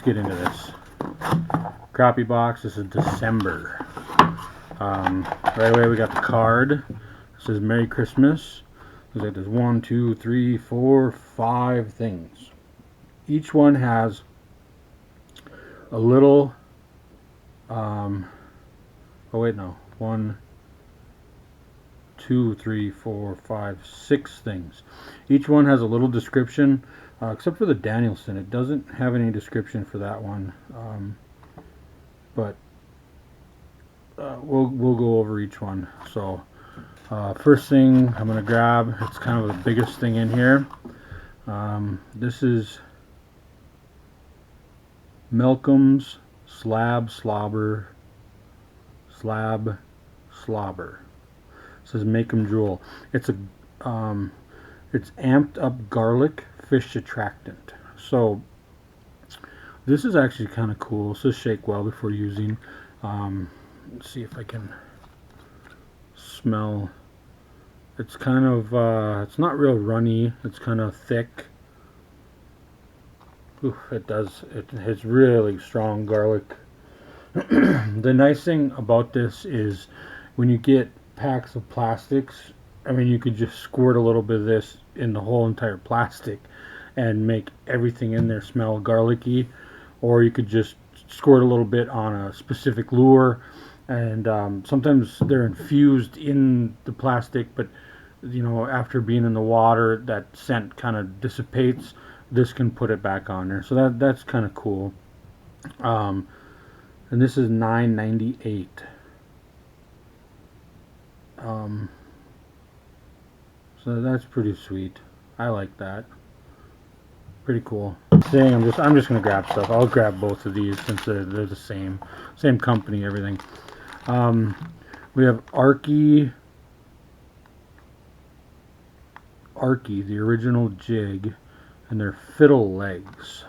let's get into this. Crappie Box, this is December. Right away we got the card. It says Merry Christmas. Looks like there's 1, 2, 3, 4, 5 things. Each one has a little, oh wait, no. 1, 2, 3, 4, 5, 6 things. Each one has a little description, except for the Danielson. It doesn't have any description for that one, but we'll go over each one. So first thing I'm going to grab, it's kind of the biggest thing in here. This is Malcolm's Slab, Slobber. Slab, Slobber. It says make 'em drool. It's a it's amped up garlic fish attractant. So this is actually kind of cool. It says shake well before using. Let's see if I can smell. It's kind of it's not real runny. It's kind of thick. Oof, it's really strong garlic. The nice thing about this is when you get packs of plastics, I mean, you could just squirt a little bit of this in the whole entire plastic and make everything in there smell garlicky, or you could just squirt a little bit on a specific lure, and sometimes they're infused in the plastic, but you know, after being in the water, that scent kind of dissipates. This can put it back on there, so that's kind of cool. And this is $9.98. So that's pretty sweet. I like that. Pretty cool. Saying I'm just gonna grab stuff. I'll grab both of these since they're the same company, everything. We have Arky, the original jig, and their fiddle legs.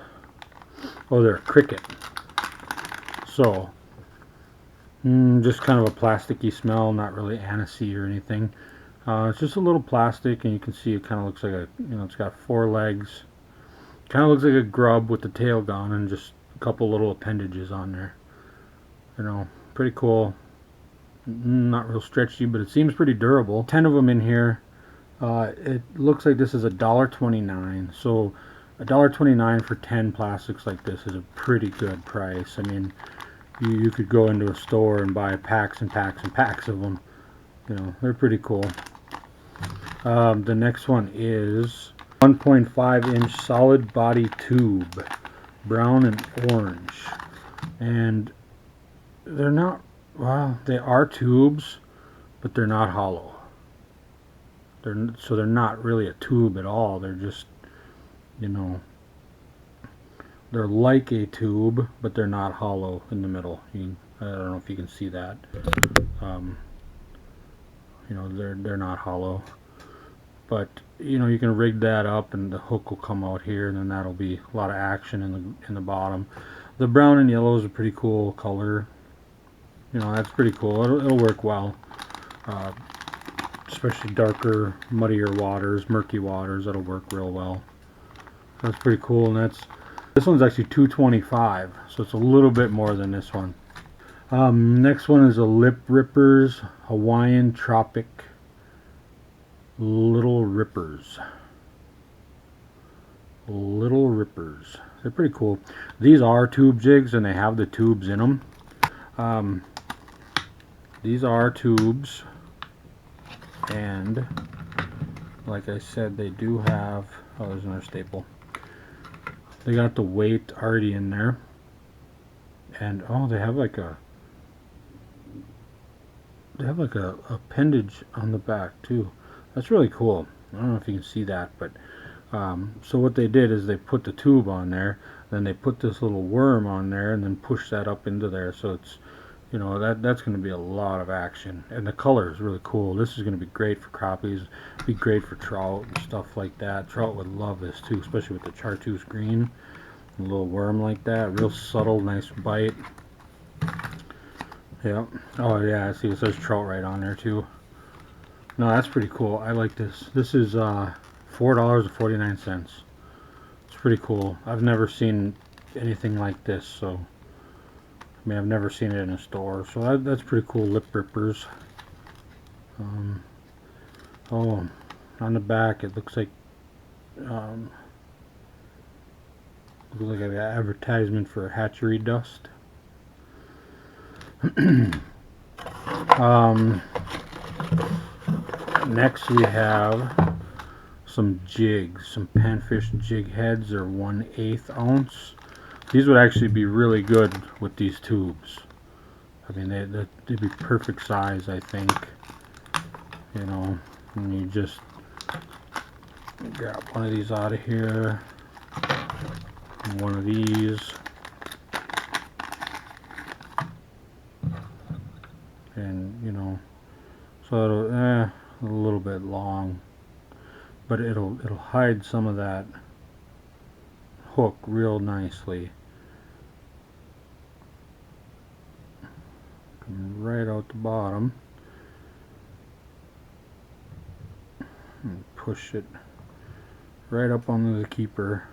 Oh, they're a cricket. So, just kind of a plasticky smell, not really anisey or anything. It's just a little plastic, and you can see it kind of looks like a, you know, it's got 4 legs. Kind of looks like a grub with the tail gone and just a couple little appendages on there. You know, pretty cool. Not real stretchy, but it seems pretty durable. 10 of them in here. It looks like this is $1.29. So $1.29 for 10 plastics like this is a pretty good price. I mean, you could go into a store and buy packs and packs and packs of them. You know, they're pretty cool. The next one is 1.5-inch solid body tube, brown and orange, and they're not, well, they are tubes, but they're not hollow. So they're not really a tube at all. They're just, you know, they're like a tube, but they're not hollow in the middle. I don't know if you can see that. You know, they're not hollow, but you know, you can rig that up and the hook will come out here, and then that'll be a lot of action in the bottom. The brown and yellow is a pretty cool color. You know, that's pretty cool. It'll work well, especially darker, muddier waters, murky waters. That'll work real well. That's pretty cool. And this one's actually $2.25, so it's a little bit more than this one. Next one is a Lip Rippers Hawaiian Tropic Little Rippers. Little Rippers. They're pretty cool. These are tube jigs, and they have the tubes in them. These are tubes, and like I said, they do have, oh, there's another staple. They got the weight already in there, and oh, they have like a appendage on the back too. That's really cool. I don't know if you can see that, but so what they did is they put the tube on there, then they put this little worm on there, and then push that up into there. So it's, you know, that's going to be a lot of action, and the color is really cool. This is going to be great for crappies, be great for trout and stuff like that. Trout would love this too, especially with the chartreuse green, a little worm like that, real subtle, nice bite. Yeah. Oh yeah, see, it says trout right on there too. No, that's pretty cool. I like this. This is $4.49. It's pretty cool. I've never seen anything like this. So I mean, I've never seen it in a store, so that's pretty cool. Lip rippers. Oh, on the back it looks like an advertisement for hatchery dust. Next we have some jigs, some panfish jig heads. They're 1/8 ounce. These would actually be really good with these tubes. I mean, they'd be perfect size, I think. You know, and you just grab one of these out of here, and one of these, and you know, so it'll a little bit long, but it'll hide some of that hook real nicely. Come right out the bottom and push it right up onto the keeper,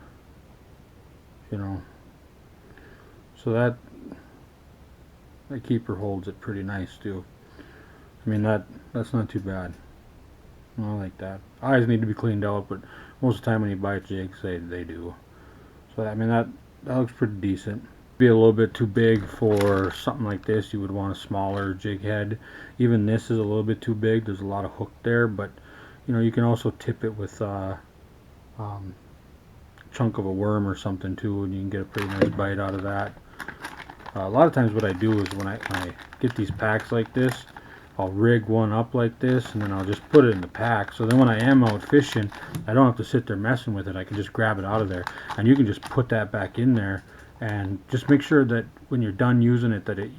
you know, so that keeper holds it pretty nice too. I mean, that's not too bad. I like that. Eyes need to be cleaned out, but most of the time when you buy jigs, they do. So I mean, that looks pretty decent. Be a little bit too big for something like this. You would want a smaller jig head. Even this is a little bit too big. There's a lot of hook there, but you know, you can also tip it with chunk of a worm or something too, and you can get a pretty nice bite out of that. A lot of times what I do is when I get these packs like this, I'll rig one up like this, and then I'll just put it in the pack, so then when I am out fishing, I don't have to sit there messing with it. I can just grab it out of there, and you can just put that back in there, and just make sure that when you're done using it, that it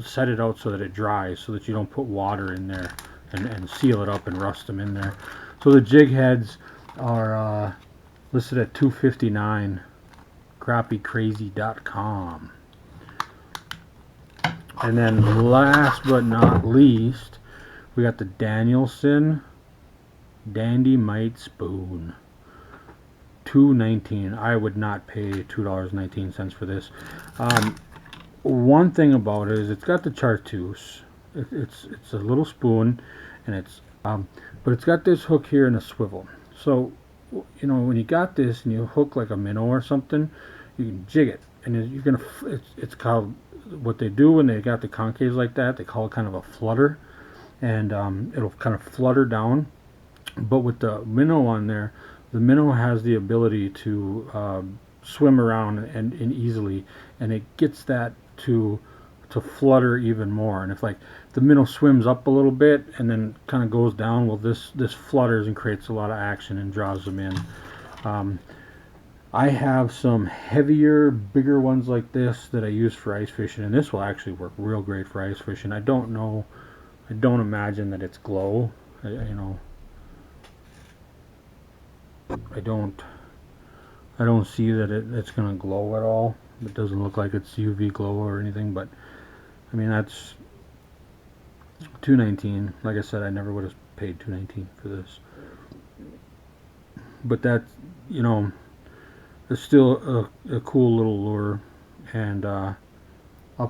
set it out so that it dries, so that you don't put water in there and seal it up and rust them in there. So the jig heads are listed at $2.59, crappiecrazy.com. And then last but not least, we got the Danielson Dandy Mite Spoon. $2.19. I would not pay $2.19 for this. One thing about it is it's got the chartreuse. It's a little spoon, and it's but it's got this hook here and a swivel. So you know, when you got this and you hook like a minnow or something, you can jig it, and you're gonna. It's called, what they do when they got the concaves like that, they call it kind of a flutter, and it'll kind of flutter down. But with the minnow on there, the minnow has the ability to swim around and easily, and it gets that to flutter even more. And if like the minnow swims up a little bit and then kind of goes down, well, this flutters and creates a lot of action and draws them in. I have some heavier, bigger ones like this that I use for ice fishing, and this will actually work real great for ice fishing. I don't imagine that it's glow. You know, I don't see that it's gonna glow at all. It doesn't look like it's UV glow or anything, but I mean, that's $2.19. Like I said, I never would have paid $2.19 for this, but that, you know, it's still a cool little lure, and I'll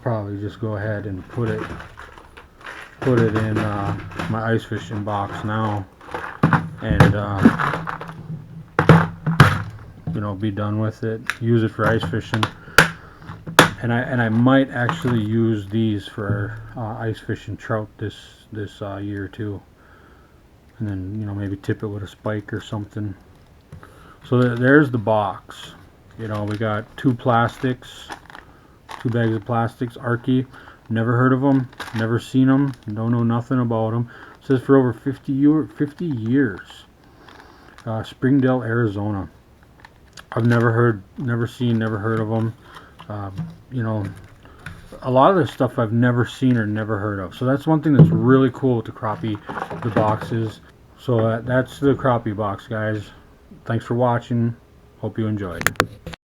probably just go ahead and put it in my ice fishing box now, and you know, be done with it. Use it for ice fishing, and I might actually use these for ice fishing trout this year too, and then, you know, maybe tip it with a spike or something. So there's the box. You know, we got two bags of plastics. Arky, never heard of them, never seen them, don't know nothing about them. It says for over 50 years. Springdale, Arizona. I've never heard of them. You know, a lot of this stuff I've never seen or never heard of. So that's one thing that's really cool with the crappie, the boxes. So that's the crappie box, guys. Thanks for watching. Hope you enjoyed.